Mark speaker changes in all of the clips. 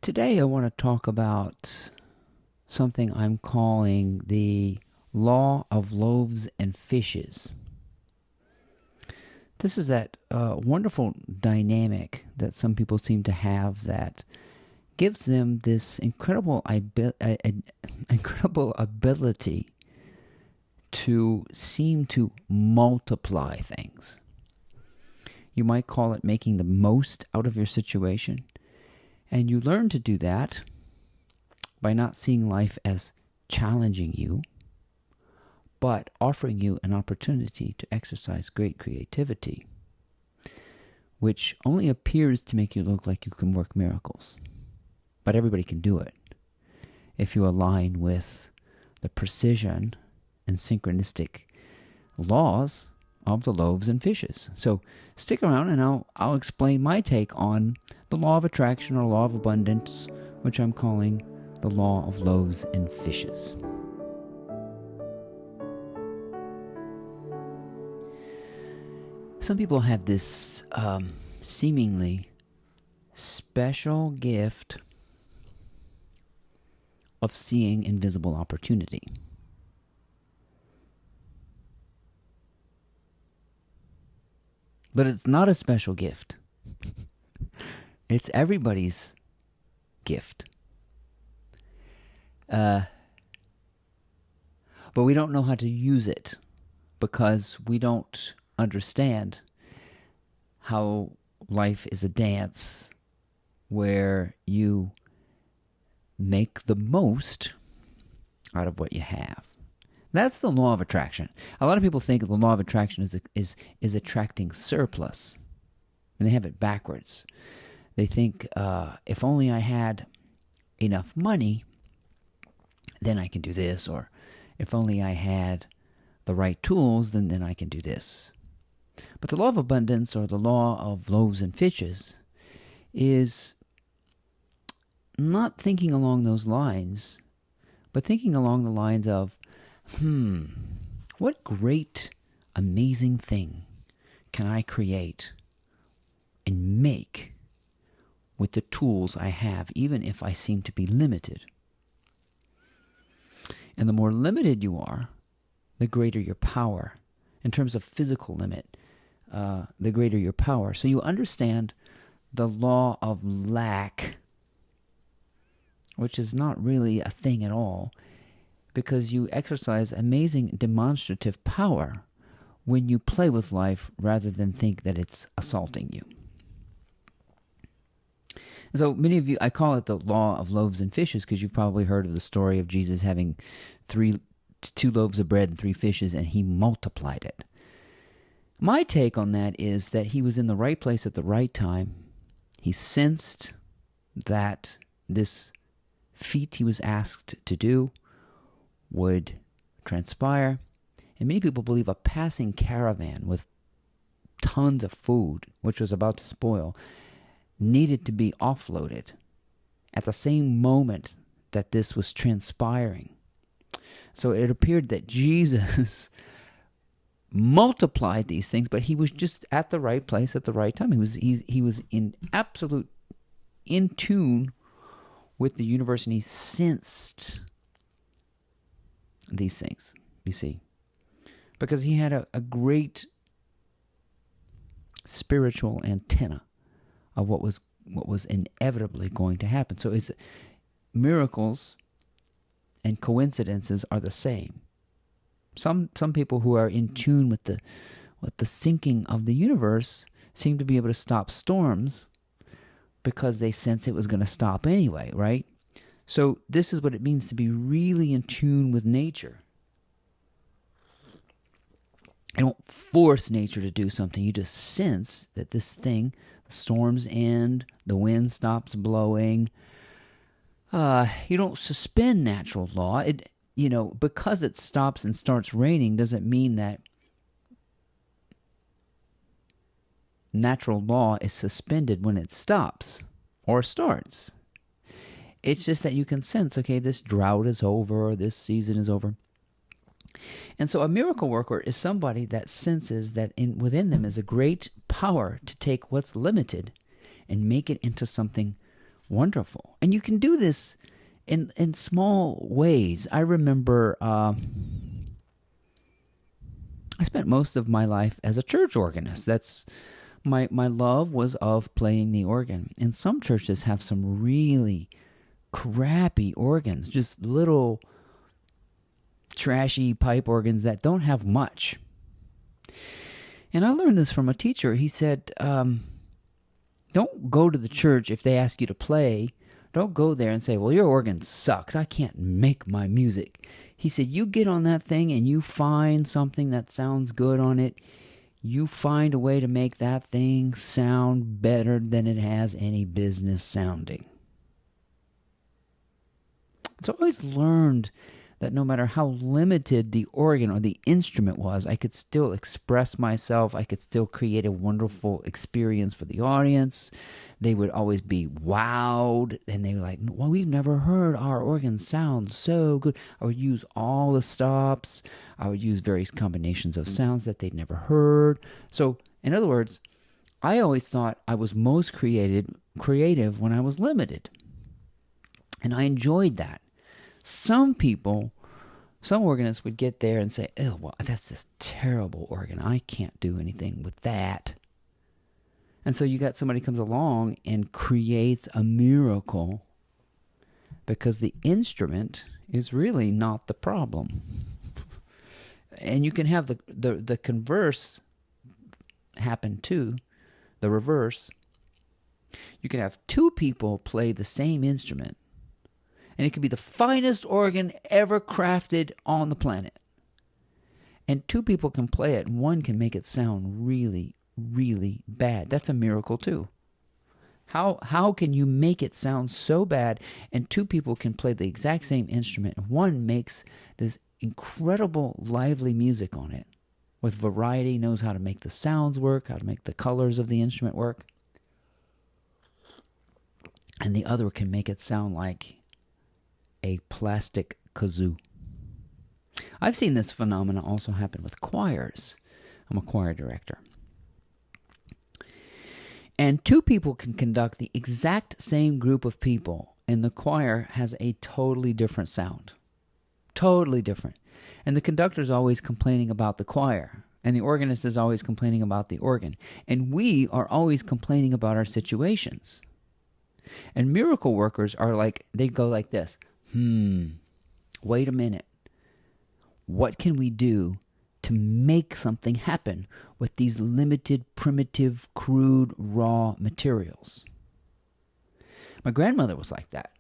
Speaker 1: Today I want to talk about something I'm calling the law of loaves and fishes. This is that wonderful dynamic that some people seem to have that gives them this incredible ability to seem to multiply things. You might call it making the most out of your situation. And you learn to do that by not seeing life as challenging you, but offering you an opportunity to exercise great creativity, which only appears to make you look like you can work miracles. But everybody can do it if you align with the precision and synchronistic laws of the loaves and fishes. So stick around and I'll explain my take on the law of attraction or law of abundance, which I'm calling the law of loaves and fishes. Some people have this seemingly special gift of seeing invisible opportunity. But it's not a special gift. It's everybody's gift. But we don't know how to use it because we don't understand how life is a dance where you make the most out of what you have. That's the law of attraction. A lot of people think the law of attraction is attracting surplus, and they have it backwards. They think, if only I had enough money, then I can do this, or if only I had the right tools, then I can do this. But the law of abundance, or the law of loaves and fishes, is not thinking along those lines, but thinking along the lines of, what great, amazing thing can I create and make with the tools I have, even if I seem to be limited? And the more limited you are, the greater your power. In terms of physical limit, the greater your power. So you understand the law of lack, which is not really a thing at all, because you exercise amazing demonstrative power when you play with life rather than think that it's assaulting you. And so many of you, I call it the law of loaves and fishes because you've probably heard of the story of Jesus having 2 loaves of bread and 3 fishes, and he multiplied it. My take on that is that he was in the right place at the right time. He sensed that this feat he was asked to do would transpire, and many people believe a passing caravan with tons of food, which was about to spoil, needed to be offloaded at the same moment that this was transpiring. So it appeared that Jesus multiplied these things, but he was just at the right place at the right time. He was in absolute in tune with the universe, and he sensed these things, you see, because he had a great spiritual antenna of what was inevitably going to happen. So it's miracles and coincidences are the same. Some people who are in tune with the sinking of the universe seem to be able to stop storms because they sense it was going to stop anyway, right? So this is what it means to be really in tune with nature. You don't force nature to do something. You just sense that this thing, the storms end, the wind stops blowing. You don't suspend natural law. Because it stops and starts raining doesn't mean that natural law is suspended when it stops or starts. It's just that you can sense, okay, this drought is over, or this season is over. And so a miracle worker is somebody that senses that within them is a great power to take what's limited and make it into something wonderful. And you can do this in small ways. I remember I spent most of my life as a church organist. That's my love was of playing the organ. And some churches have some really crappy organs, just little trashy pipe organs that don't have much. And I learned this from a teacher. He said, don't go to the church if they ask you to play. Don't go there and say, well, your organ sucks. I can't make my music. He said, you get on that thing and you find something that sounds good on it. You find a way to make that thing sound better than it has any business sounding. So I always learned that no matter how limited the organ or the instrument was, I could still express myself. I could still create a wonderful experience for the audience. They would always be wowed, and they were like, well, we've never heard our organ sound so good. I would use all the stops. I would use various combinations of sounds that they'd never heard. So, in other words, I always thought I was most creative when I was limited. And I enjoyed that. Some organists would get there and say, oh, well, that's this terrible organ. I can't do anything with that. And so you got somebody comes along and creates a miracle because the instrument is really not the problem. And you can have the converse happen too, the reverse. You can have two people play the same instrument, and it could be the finest organ ever crafted on the planet. And two people can play it, and one can make it sound really, really bad. That's a miracle too. How can you make it sound so bad, and two people can play the exact same instrument, and one makes this incredible, lively music on it with variety, knows how to make the sounds work, how to make the colors of the instrument work, and the other can make it sound like a plastic kazoo. I've seen this phenomena also happen with choirs. I'm a choir director. And two people can conduct the exact same group of people, and the choir has a totally different sound. Totally different. And the conductor is always complaining about the choir, and the organist is always complaining about the organ. And we are always complaining about our situations. And miracle workers are like, they go like this. Wait a minute. What can we do to make something happen with these limited, primitive, crude, raw materials? My grandmother was like that.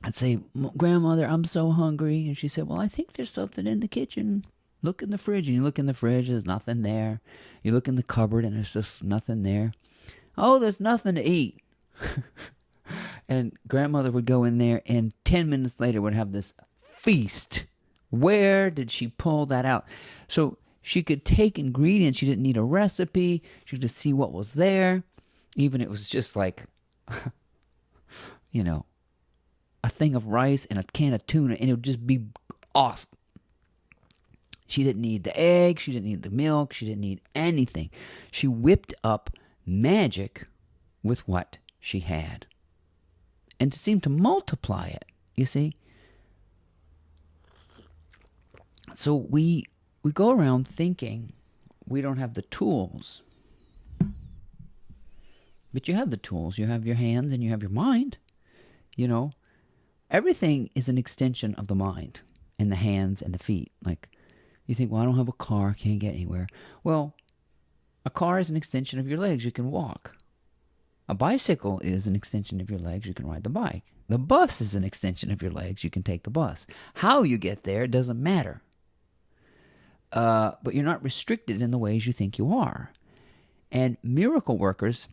Speaker 1: I'd say, Grandmother, I'm so hungry. And she said, well, I think there's something in the kitchen. Look in the fridge. And you look in the fridge, there's nothing there. You look in the cupboard, and there's just nothing there. Oh, there's nothing to eat. And grandmother would go in there, and 10 minutes later would have this feast. Where did she pull that out? So she could take ingredients. She didn't need a recipe. She could just see what was there. Even it was just like, a thing of rice and a can of tuna, and it would just be awesome. She didn't need the egg. She didn't need the milk. She didn't need anything. She whipped up magic with what she had. And to seem to multiply it, you see. So we go around thinking we don't have the tools. But you have the tools. You have your hands and you have your mind. Everything is an extension of the mind and the hands and the feet. Like, you think, well, I don't have a car, can't get anywhere. Well, a car is an extension of your legs. You can walk. A bicycle is an extension of your legs. You can ride the bike. The bus is an extension of your legs. You can take the bus. How you get there doesn't matter. But you're not restricted in the ways you think you are. And miracle workers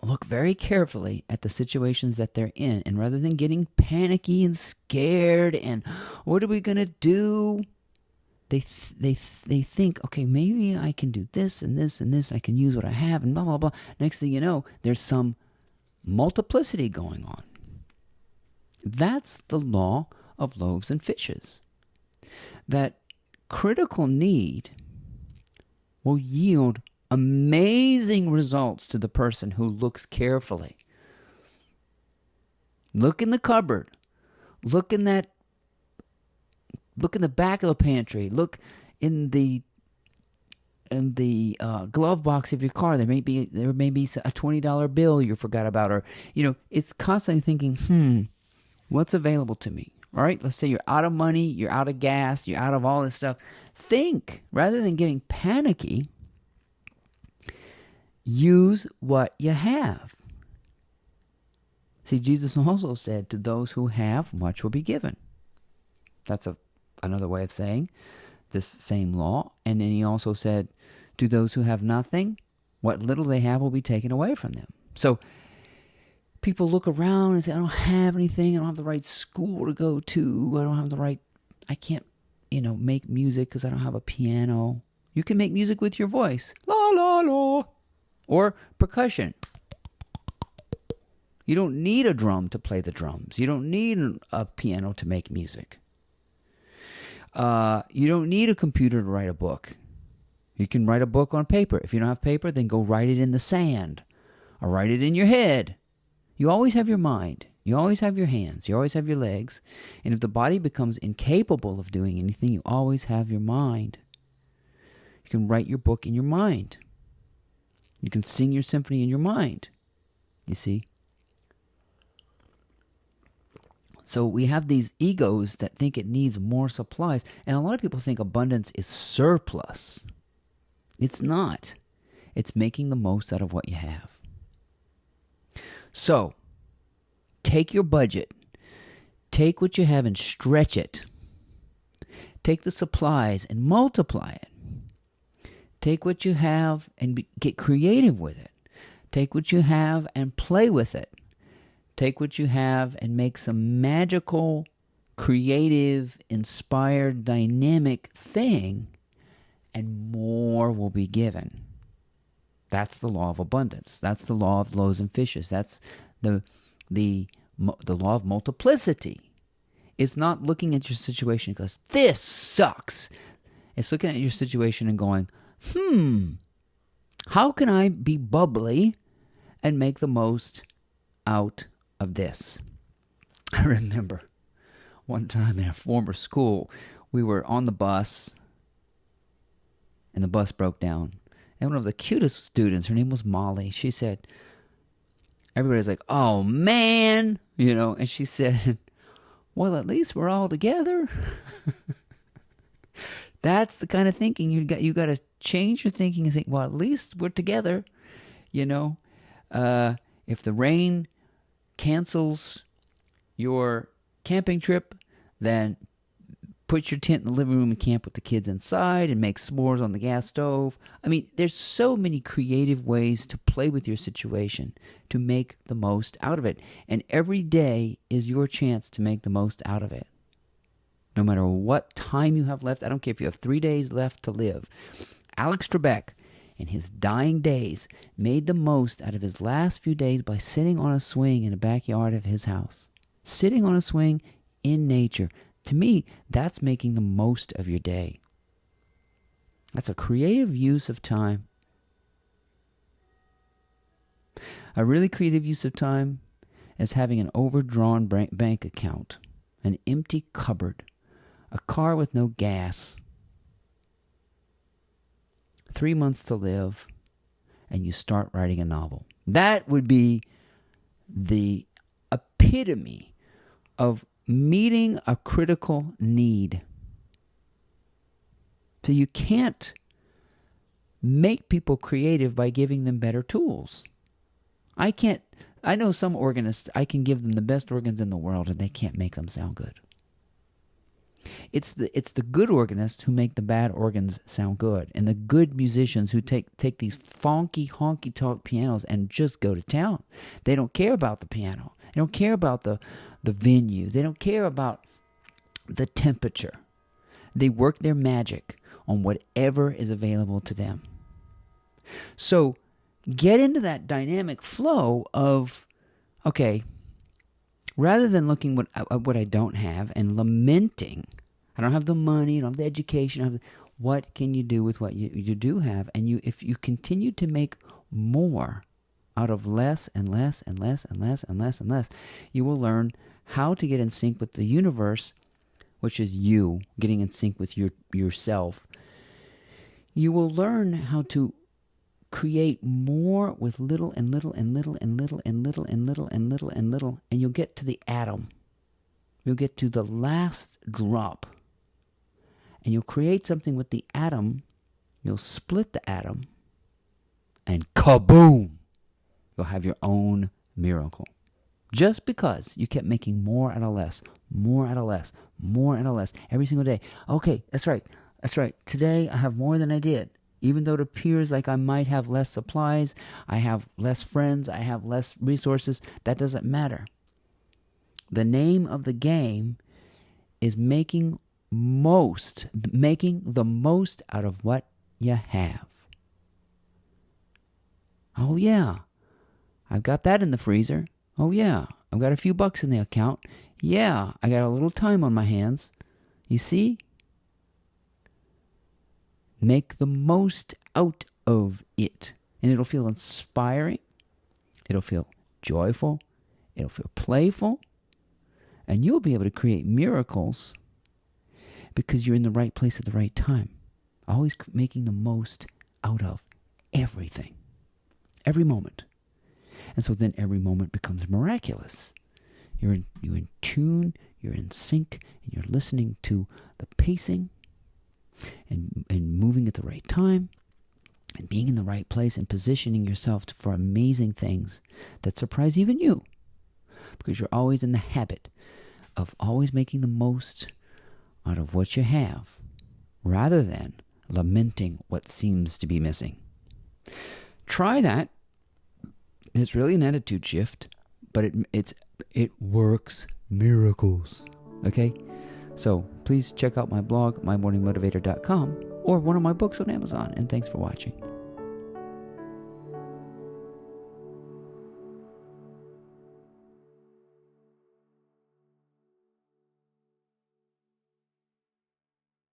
Speaker 1: look very carefully at the situations that they're in. And rather than getting panicky and scared and what are we going to do? They think, okay, maybe I can do this and this and this. And I can use what I have and blah, blah, blah. Next thing you know, there's some multiplicity going on. That's the law of loaves and fishes. That critical need will yield amazing results to the person who looks carefully. Look in the cupboard. Look in the back of the pantry. Look in the glove box of your car. There may be a $20 bill you forgot about, or it's constantly thinking, what's available to me? All right, let's say you're out of money, you're out of gas, you're out of all this stuff. Think, rather than getting panicky, use what you have. See, Jesus also said, to those who have, much will be given. That's another way of saying this same law. And then he also said, to those who have nothing, what little they have will be taken away from them. So people look around and say, I don't have anything. I don't have the right school to go to. I can't, make music because I don't have a piano. You can make music with your voice. La, la, la. Or percussion. You don't need a drum to play the drums. You don't need a piano to make music. You don't need a computer to write a book. You can write a book on paper. If you don't have paper, then go write it in the sand or write it in your head. You always have your mind. You always have your hands. You always have your legs. And if the body becomes incapable of doing anything, you always have your mind. You can write your book in your mind. You can sing your symphony in your mind. You see? So we have these egos that think it needs more supplies. And a lot of people think abundance is surplus. It's not. It's making the most out of what you have. So, take your budget. Take what you have and stretch it. Take the supplies and multiply it. Take what you have and get creative with it. Take what you have and play with it. Take what you have and make some magical, creative, inspired, dynamic thing, and more will be given. That's the law of abundance. That's the law of loaves and fishes. That's the law of multiplicity. It's not looking at your situation because this sucks. It's looking at your situation and going, how can I be bubbly and make the most out of this? I remember one time in a former school, we were on the bus and the bus broke down. And one of the cutest students, her name was Molly, she said, everybody's like, oh man, and she said, well, at least we're all together. That's the kind of thinking you got to change your thinking and think, well, at least we're together. If the rain cancels your camping trip, then put your tent in the living room and camp with the kids inside and make s'mores on the gas stove. I mean, there's so many creative ways to play with your situation to make the most out of it. And every day is your chance to make the most out of it. No matter what time you have left, I don't care if you have 3 days left to live. Alex Trebek, in his dying days, made the most out of his last few days by sitting on a swing in the backyard of his house. Sitting on a swing in nature. To me, that's making the most of your day. That's a creative use of time. A really creative use of time is having an overdrawn bank account, an empty cupboard, a car with no gas, 3 months to live, and you start writing a novel. That would be the epitome of meeting a critical need. So you can't make people creative by giving them better tools. I know some organists, I can give them the best organs in the world and they can't make them sound good. It's the good organists who make the bad organs sound good, and the good musicians who take these funky, honky-tonk pianos and just go to town. They don't care about the piano. They don't care about the venue. They don't care about the temperature. They work their magic on whatever is available to them. So get into that dynamic flow of, okay, rather than looking at what I don't have and lamenting, I don't have the money, I don't have the education, What can you do with what you do have? And if you continue to make more out of less and less and less and less and less and less, you will learn how to get in sync with the universe, which is you getting in sync with yourself. You will learn how to create more with little and little and little and little and little and little and little and little, and you'll get to the atom. You'll get to the last drop, and you'll create something with the atom. You'll split the atom, and kaboom! You'll have your own miracle. Just because you kept making more out of less, more out of less, more out of less, every single day. Okay, that's right. Today I have more than I did. Even though it appears like I might have less supplies, I have less friends, I have less resources, that doesn't matter. The name of the game is making the most out of what you have. Oh yeah, I've got that in the freezer. Oh yeah, I've got a few bucks in the account. Yeah, I got a little time on my hands. You see? Make the most out of it. And it'll feel inspiring. It'll feel joyful. It'll feel playful. And you'll be able to create miracles because you're in the right place at the right time. Always making the most out of everything. Every moment. And so then every moment becomes miraculous. You're in tune, you're in sync, and you're listening to the pacing and moving at the right time and being in the right place and positioning yourself for amazing things that surprise even you. Because you're always in the habit of always making the most out of what you have rather than lamenting what seems to be missing. Try that. It's really an attitude shift, but it works miracles. Okay? So please check out my blog, mymorningmotivator.com, or one of my books on Amazon. And thanks for watching.